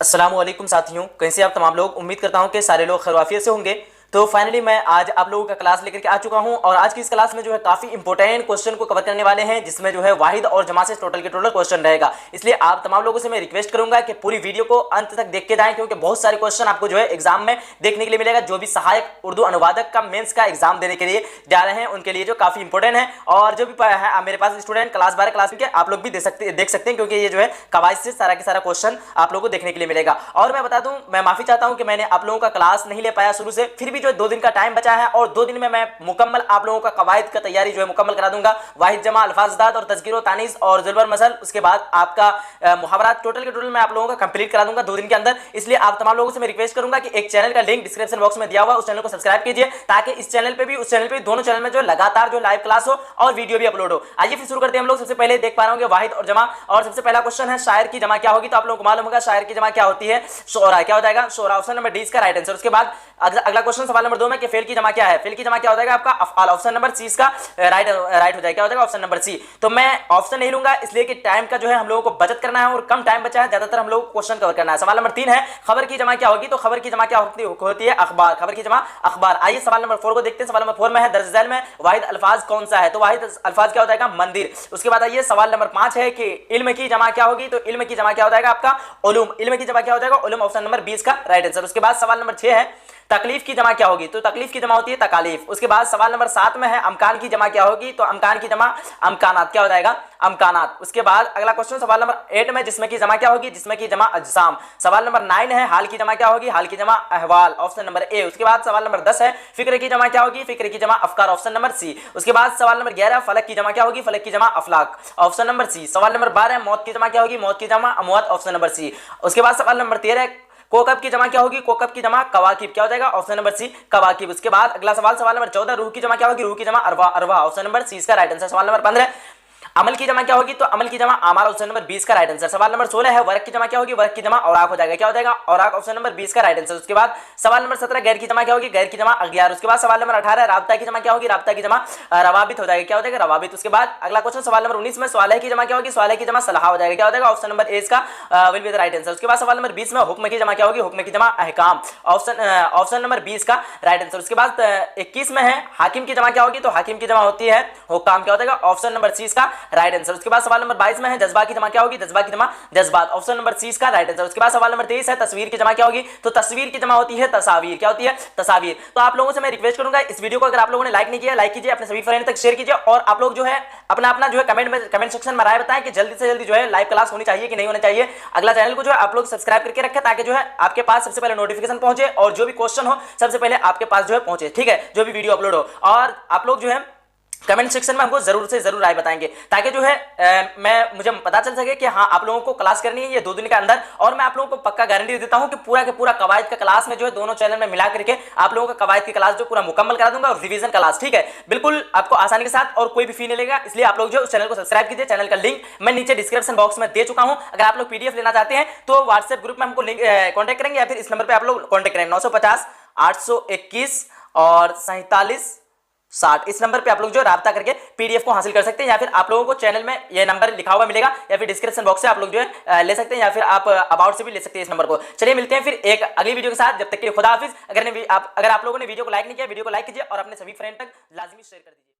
अस्सलाम वालेकुम साथियों, कैसे आप तमाम लोग। उम्मीद करता हूं कि सारे लोग खैरियत से होंगे। तो फाइनली मैं आज आप लोगों का क्लास लेकर के आ चुका हूं और आज की इस क्लास में जो है काफी इंपॉर्टेंट क्वेश्चन को कवर करने वाले हैं, जिसमें जो है वाहिद और जमा से टोटल के टोटल क्वेश्चन रहेगा। इसलिए आप तमाम लोगों से मैं रिक्वेस्ट करूंगा कि पूरी वीडियो को अंत तक देख के जाएं, क्योंकि बहुत सारे क्वेश्चन आपको जो है एग्जाम में देखने के लिए मिलेगा। जो भी सहायक उर्दू अनुवादक का मेंस का एग्जाम देने के लिए जा रहे हैं उनके लिए जो काफी इंपॉर्टेंट है। और जो भी है मेरे पास स्टूडेंट क्लास 12 क्लास के आप लोग भी देख सकते हैं, क्योंकि ये जो है कवायद से सारा के सारा क्वेश्चन आप लोगों को देखने के लिए मिलेगा। और मैं बता दूं, मैं माफी चाहता हूं कि मैंने आप लोगों का क्लास नहीं ले पाया शुरू से, फिर भी जो 2 दिन का टाइम बचा है और 2 दिन में मैं मुकम्मल आप लोगों का कवायद का तैयारी जो है मुकम्मल करा दूंगा। वाहिद जमा, अल्फाज़दात और तज़कीर व तानीस और ज़ुल्बर मसल, उसके बाद आपका मुहावरात टोटल के टोटल मैं आप लोगों का कंप्लीट करा दूंगा 2 दिन के अंदर। इसलिए आप तमाम लोगों से मैं रिक्वेस्ट करूंगा कि एक चैनल का लिंक डिस्क्रिप्शन बॉक्स में दिया हुआ, उस चैनल को सब्सक्राइब कीजिए, ताकि इस चैनल पे भी उस चैनल पे दोनों चैनल में जो लगातार जो लाइव क्लास हो और वीडियो भी अपलोड हो। आइए फिर शुरू करते हैं हम लोग। सबसे पहले देख पा रहे होंगे वाहिद और जमा, और सबसे पहला क्वेश्चन है शायर की जमा क्या होगी। तो आप लोगों को मालूम होगा शायर की जमा क्या होती है, शोरा। क्या हो जाएगा? शोरा। ऑप्शन नंबर डी इसका राइट आंसर। उसके बाद अगला क्वेश्चन सवाल नंबर 2 में कि फेल की जमा क्या है। फेल की जमा क्या हो जाएगा आपका अफआल। ऑप्शन नंबर सी इसका राइट हो जाएगा। क्या हो जाएगा? Option number C. तो मैं ऑप्शन नहीं लूंगा, इसलिए कि टाइम का जो है हम लोगों को बचत करना है और कम टाइम बचा है, ज्यादातर हम लोग क्वेश्चन कवर करना है। सवाल नंबर 3 है खबर की जमा क्या होगी। तो खबर की जमा क्या होती है? अखबार। खबर की जमा अखबार। आइए सवाल नंबर 4 को देखते हैं। सवाल नंबर 4 में है दर्ज झैल में वाहिद अल्फाज कौन सा है। तो वाहिद अल्फाज क्या हो जाएगा? मंदिर। उसके बाद आइए सवाल नंबर 5 है कि इल्म की जमा क्या होगी। तो इल्म की जमा क्या हो जाएगा आपका? उलूम। इल्म की जमा क्या हो जाएगा? उलूम। ऑप्शन नंबर 20 का राइट आंसर। उसके बाद सवाल नंबर 6 है तकलीफ की जमा क्या होगी। तो तकलीफ की जमा होती है तकालीफ। उसके बाद सवाल नंबर 7 में है अमकान की जमा क्या होगी। तो अमकान की जमा अमकानात। क्या हो जाएगा? अमकानात। उसके बाद अगला क्वेश्चन सवाल नंबर 8 में जिस्म की जमा क्या होगी। जिस्म की जमा अजसाम। सवाल नंबर 9 है हाल की जमा क्या होगी। हाल की जमा अहवाल। Option number A. उसके बाद सवाल नंबर 10 है फिक्र की जमा क्या होगी। फिक्र की जमा अफकार। ऑप्शन नंबर सी। उसके बाद सवाल नंबर 11 फलक की जमा क्या होगी। फलक की जमा अफलाक। ऑप्शन नंबर सी। सवाल नंबर 12 मौत की जमा क्या होगी। मौत की जमा अमवात। ऑप्शन नंबर सी। उसके बाद सवाल नंबर 13 कोकब की जमा क्या होगी। कोकब की जमा कवाकिब। क्या हो जाएगा? ऑप्शन नंबर सी कवाकिब। उसके बाद अगला सवाल नंबर 14 रूह की जमा क्या होगी। रूह की जमा अरवा। अरवा। ऑप्शन नंबर सी इसका राइट आंसर। सवाल नंबर 15 अमल की जमा क्या होगी। तो अमल की जमा आमाल। ऑप्शन नंबर 20 का राइट आंसर। सवाल नंबर 16 है वर्क की जमा क्या होगी। वर्क की जमा औराक हो जाएगा। क्या हो जाएगा? औराक। ऑप्शन नंबर 20 का राइट आंसर। उसके बाद सवाल नंबर 17 गैर की जमा क्या होगी। गैर की जमा अगियार। उसके बाद सवाल नंबर 18 राब्ता की जमा क्या होगी। राब्ता की जमा रवाबित हो जाएगा। क्या हो जाएगा? रवाबित। उसके बाद अगला क्वेश्चन सवाल नंबर 19 में सवाल की जमा क्या होगी। सवाल की जमा सलाह हो जाएगा। क्या हो जाएगा? ऑप्शन नंबर ए इसका will be the right answer. उसके बाद सवाल नंबर 20 में हुक्म की जमा क्या होगी। हुक्म की जमा अहकाम। ऑप्शन नंबर 20 का राइट आंसर। उसके बाद 21 में है हाकिम की जमा क्या होगी। तो हाकिम की जमा होती है हुक्काम। क्या हो जाएगा? ऑप्शन नंबर सी इसका राइट आंसर। उसके बाद सवाल नंबर 22 में है जज्बा की जमा क्या होगी। जज्बा की जमा जज्बात। ऑप्शन नंबर सी इसका राइट आंसर। उसके बाद सवाल नंबर 23 है तस्वीर की जमा क्या होगी। तो तस्वीर की जमा होती है तस्वीर। क्या होती है? तस्वीर। तो आप लोगों से मैं रिक्वेस्ट करूंगा इस वीडियो को अगर आप लोगों ने लाइक नहीं किया लाइक कीजिए, अपने सभी फ्रेंड तक शेयर कीजिए और आप लोग जो है अपना जो है कमेंट सेक्शन में राय बताएं कि जल्दी से जल्दी जो है लाइव क्लास होनी चाहिए कि नहीं होनी चाहिए। अगला चैनल को जो है आप लोग सब्सक्राइब करके रखें, ताकि जो है आपके पास सबसे पहले नोटिफिकेशन पहुंचे और जो भी क्वेश्चन हो सबसे पहले आपके पास जो है पहुंचे। ठीक है, जो भी वीडियो अपलोड हो। और आप लोग जो है कमेंट सेक्शन में हमको जरूर से जरूर राय बताएंगे, ताकि जो है मुझे पता चल सके कि हाँ आप लोगों को क्लास करनी है ये 2 दिन के अंदर। और मैं आप लोगों को पक्का गारंटी देता हूं कि पूरा के पूरा कवायद का क्लास में जो है दोनों चैनल में मिला करके आप लोगों का कवायद की क्लास जो पूरा मुकम्मल करा दूंगा और रिवीजन क्लास। ठीक है, बिल्कुल आपको आसानी के साथ और कोई भी फी नहीं लेगा। इसलिए आप लोग जो उस चैनल को सब्सक्राइब कीजिए। चैनल का लिंक मैं नीचे डिस्क्रिप्शन बॉक्स में दे चुका हूं। अगर आप लोग पीडीएफ लेना चाहते हैं तो व्हाट्सएप ग्रुप में हमको कॉन्टैक्ट करेंगे या फिर इस नंबर पर आप लोग कॉन्टैक्ट करेंगे 950 821 और 4760। इस नंबर पे आप लोग जो राब्ता करके पीडीएफ को हासिल कर सकते हैं, या फिर आप लोगों को चैनल में ये नंबर लिखा हुआ मिलेगा या फिर डिस्क्रिप्शन बॉक्स से आप लोग जो है ले सकते हैं, या फिर आप अबाउट से भी ले सकते हैं इस नंबर को। चलिए मिलते हैं फिर एक अगली वीडियो के साथ। जब तक के लिए खुदा हाफिज। अगर आप लोगों ने वीडियो को लाइक नहीं किया वीडियो को लाइक कीजिए और अपने सभी फ्रेंड तक लाजमी शेयर कर दीजिए।